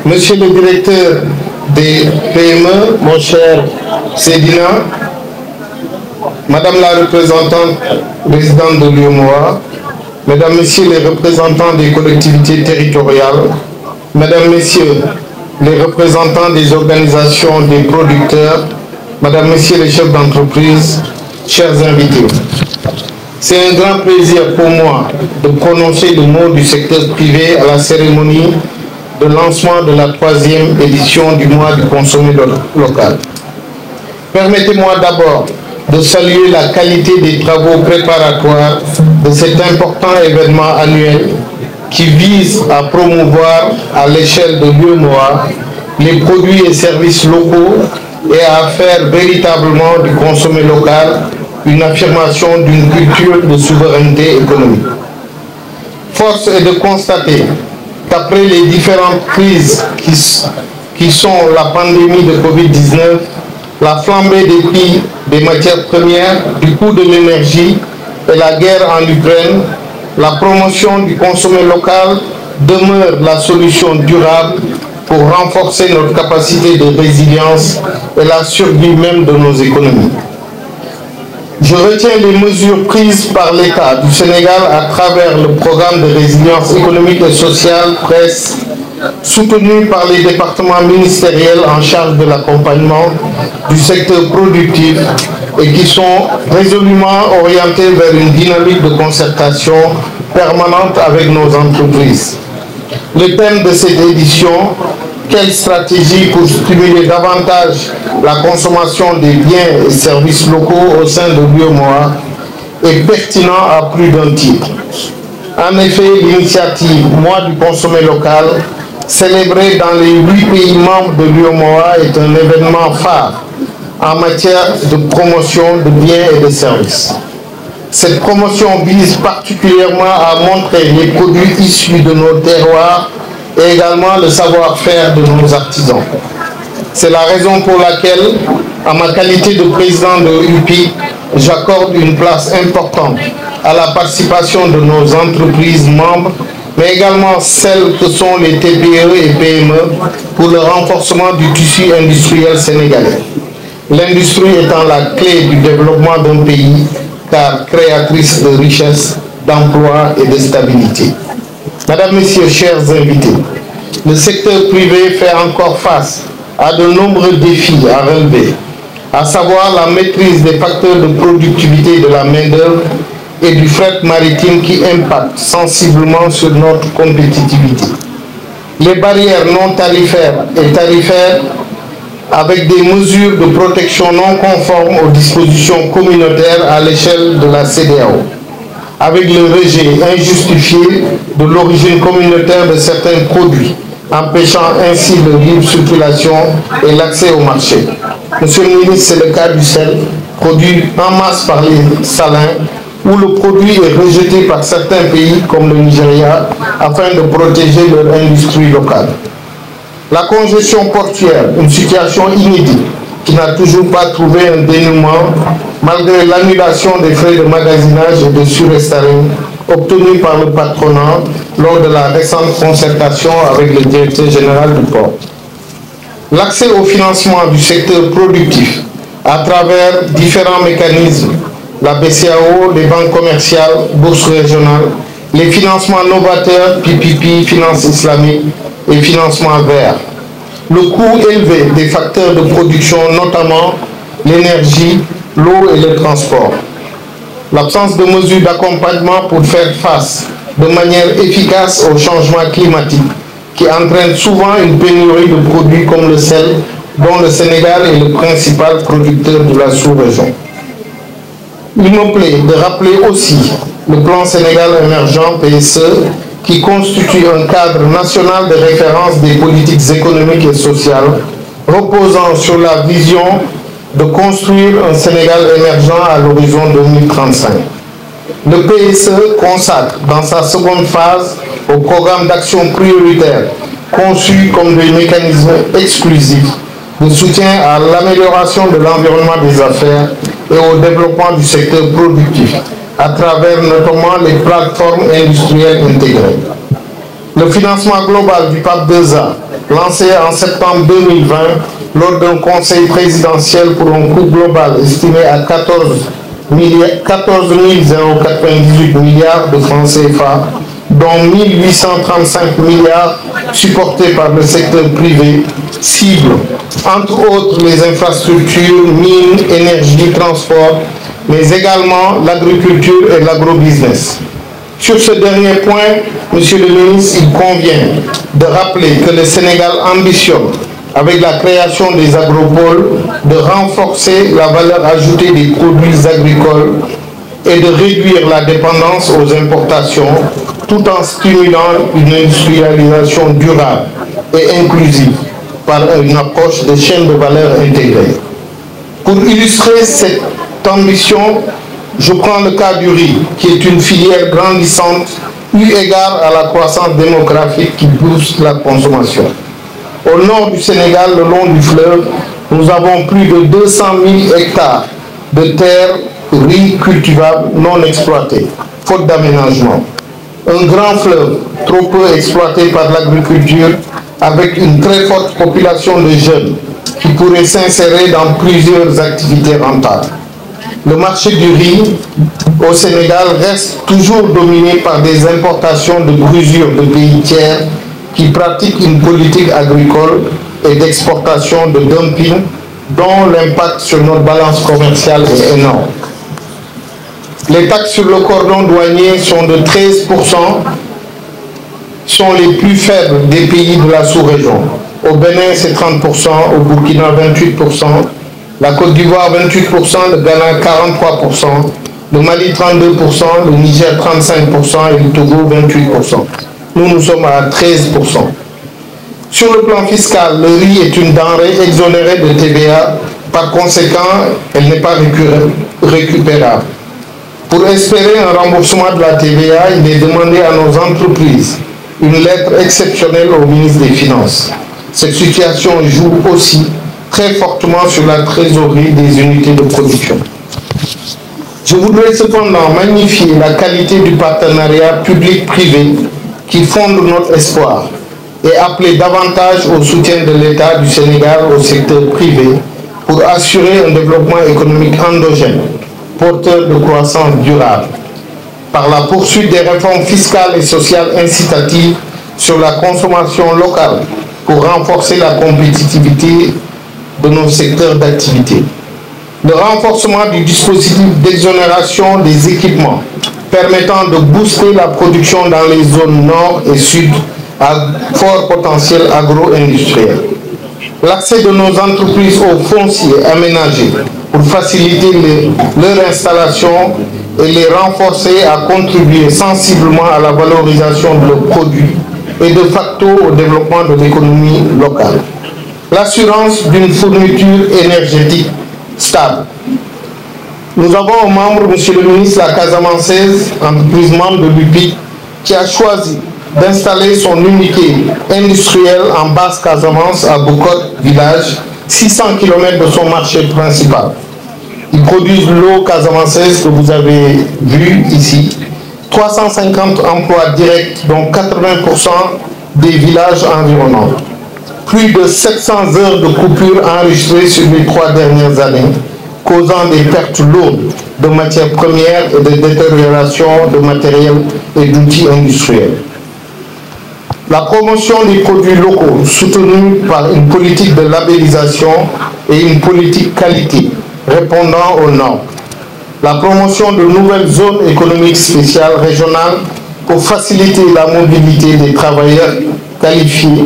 Monsieur le directeur des PME, mon cher Sédina, Madame la représentante résidente de l'UEMOA, Mesdames, Messieurs les représentants des collectivités territoriales, Mesdames, Messieurs les représentants des organisations des producteurs, Mesdames, Messieurs les chefs d'entreprise, chers invités. C'est un grand plaisir pour moi de prononcer le mot du secteur privé à la cérémonie de lancement de la 3e édition du mois du consommé local. Permettez-moi d'abord de saluer la qualité des travaux préparatoires de cet important événement annuel qui vise à promouvoir à l'échelle de l'UEMOA les produits et services locaux et à faire véritablement du consommé local une affirmation d'une culture de souveraineté économique. Force est de constater qu'après les différentes crises qui sont la pandémie de Covid-19, la flambée des prix des matières premières, du coût de l'énergie et la guerre en Ukraine, la promotion du consommé local demeure la solution durable pour renforcer notre capacité de résilience et la survie même de nos économies. Je retiens les mesures prises par l'État du Sénégal à travers le programme de résilience économique et sociale PRES, soutenu par les départements ministériels en charge de l'accompagnement du secteur productif et qui sont résolument orientés vers une dynamique de concertation permanente avec nos entreprises. Le thème de cette édition, quelle stratégie pour stimuler davantage la consommation des biens et services locaux au sein de l'UEMOA, est pertinent à plus d'un titre. En effet, l'initiative Mois du consommé local, célébrée dans les 8 pays membres de l'UEMOA, est un événement phare en matière de promotion de biens et de services. Cette promotion vise particulièrement à montrer les produits issus de nos terroirs et également le savoir-faire de nos artisans. C'est la raison pour laquelle, en ma qualité de président de l'UPI, j'accorde une place importante à la participation de nos entreprises membres, mais également celles que sont les TPE et PME pour le renforcement du tissu industriel sénégalais. L'industrie étant la clé du développement d'un pays, car créatrice de richesses, d'emplois et de stabilité. Mesdames, Messieurs, chers invités, le secteur privé fait encore face à de nombreux défis à relever, à savoir la maîtrise des facteurs de productivité de la main-d'œuvre et du fret maritime qui impactent sensiblement sur notre compétitivité. Les barrières non tarifaires et tarifaires avec des mesures de protection non conformes aux dispositions communautaires à l'échelle de la CEDEAO, avec le rejet injustifié de l'origine communautaire de certains produits, empêchant ainsi leur libre circulation et l'accès au marché. Monsieur le ministre, c'est le cas du sel, produit en masse par les salins, où le produit est rejeté par certains pays comme le Nigeria, afin de protéger leur industrie locale. La congestion portuaire, une situation inédite qui n'a toujours pas trouvé un dénouement malgré l'annulation des frais de magasinage et de surestaring obtenus par le patronat lors de la récente concertation avec le directeur général du port. L'accès au financement du secteur productif à travers différents mécanismes, la BCAO, les banques commerciales, bourses régionales, les financements novateurs, PPP, finances islamiques et financement vert. Le coût élevé des facteurs de production, notamment l'énergie, l'eau et le transport. L'absence de mesures d'accompagnement pour faire face de manière efficace au changement climatique qui entraîne souvent une pénurie de produits comme le sel, dont le Sénégal est le principal producteur de la sous-région. Il me plaît de rappeler aussi le plan Sénégal émergent PSE qui constitue un cadre national de référence des politiques économiques et sociales reposant sur la vision de construire un Sénégal émergent à l'horizon 2035. Le PSE consacre dans sa seconde phase au programme d'action prioritaire conçu comme des mécanismes exclusifs de soutien à l'amélioration de l'environnement des affaires et au développement du secteur productif, à travers notamment les plateformes industrielles intégrées. Le financement global du PAP 2A, lancé en septembre 2020 lors d'un conseil présidentiel pour un coût global estimé à 14 098 milliards de francs CFA, dont 1835 milliards supportés par le secteur privé, cible entre autres les infrastructures, mines, énergie, transport, mais également l'agriculture et l'agrobusiness. Sur ce dernier point, Monsieur le ministre, il convient de rappeler que le Sénégal ambitionne, avec la création des agropoles, de renforcer la valeur ajoutée des produits agricoles et de réduire la dépendance aux importations, tout en stimulant une industrialisation durable et inclusive par une approche de chaîne de valeur intégrée. Pour illustrer cette ambition, je prends le cas du riz, qui est une filière grandissante eu égard à la croissance démographique qui booste la consommation. Au nord du Sénégal, le long du fleuve, nous avons plus de 200 000 hectares de terres riz cultivables non exploitées, faute d'aménagement. Un grand fleuve, trop peu exploité par l'agriculture, avec une très forte population de jeunes qui pourraient s'insérer dans plusieurs activités rentables. Le marché du riz au Sénégal reste toujours dominé par des importations de brusures de pays tiers qui pratiquent une politique agricole et d'exportation de dumping dont l'impact sur notre balance commerciale est énorme. Les taxes sur le cordon douanier sont de 13%, sont les plus faibles des pays de la sous-région. Au Bénin, c'est 30%, au Burkina, 28%, la Côte d'Ivoire, 28%, le Ghana, 43%, le Mali, 32%, le Niger, 35% et le Togo, 28%. Nous sommes à 13%. Sur le plan fiscal, le riz est une denrée exonérée de TVA. Par conséquent, elle n'est pas récupérable. Pour espérer un remboursement de la TVA, il est demandé à nos entreprises une lettre exceptionnelle au ministre des Finances. Cette situation joue aussi très fortement sur la trésorerie des unités de production. Je voudrais cependant magnifier la qualité du partenariat public-privé qui fonde notre espoir et appeler davantage au soutien de l'État du Sénégal au secteur privé pour assurer un développement économique endogène, porteur de croissance durable, par la poursuite des réformes fiscales et sociales incitatives sur la consommation locale pour renforcer la compétitivité de nos secteurs d'activité. Le renforcement du dispositif d'exonération des équipements permettant de booster la production dans les zones nord et sud à fort potentiel agro-industriel. L'accès de nos entreprises aux fonciers aménagés pour faciliter leur installation et les renforcer à contribuer sensiblement à la valorisation de leurs produits et de facto au développement de l'économie locale. L'assurance d'une fourniture énergétique stable. Nous avons aux membres, Monsieur le ministre, la Casamançaise, entreprise membre de l'UPIC, qui a choisi d'installer son unité industrielle en Basse-Casamance à Boucotte, village, 600 km de son marché principal. Ils produisent l'eau casamançaise que vous avez vue ici. 350 emplois directs, dont 80% des villages environnants. Plus de 700 heures de coupure enregistrées sur les 3 dernières années, causant des pertes lourdes de matières premières et de détérioration de matériel et d'outils industriels. La promotion des produits locaux soutenue par une politique de labellisation et une politique qualité répondant aux normes. La promotion de nouvelles zones économiques spéciales régionales pour faciliter la mobilité des travailleurs qualifiés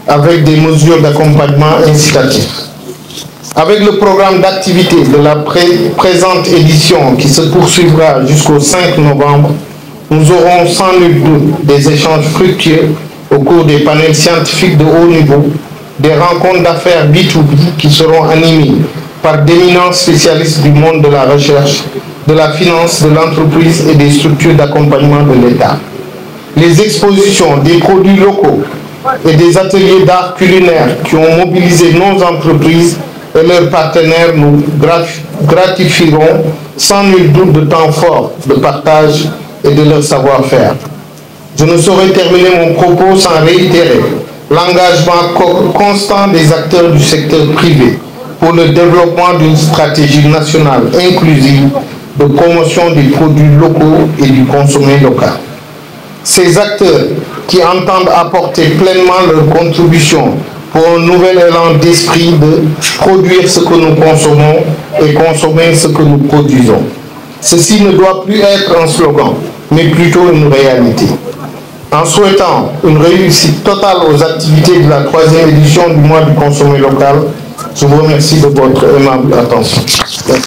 avec des mesures d'accompagnement incitatifs. Avec le programme d'activité de la présente édition qui se poursuivra jusqu'au 5 novembre, nous aurons sans nul doute des échanges fructueux au cours des panels scientifiques de haut niveau, des rencontres d'affaires B2B qui seront animées par d'éminents spécialistes du monde de la recherche, de la finance, de l'entreprise et des structures d'accompagnement de l'État. Les expositions des produits locaux et des ateliers d'art culinaire qui ont mobilisé nos entreprises et leurs partenaires nous gratifieront sans nul doute de temps fort de partage et de leur savoir-faire. Je ne saurais terminer mon propos sans réitérer l'engagement constant des acteurs du secteur privé pour le développement d'une stratégie nationale inclusive de promotion des produits locaux et du consommé local. Ces acteurs qui entendent apporter pleinement leur contribution pour un nouvel élan d'esprit de produire ce que nous consommons et consommer ce que nous produisons. Ceci ne doit plus être un slogan, mais plutôt une réalité. En souhaitant une réussite totale aux activités de la 3e édition du mois du consommé local, je vous remercie de votre aimable attention. Merci.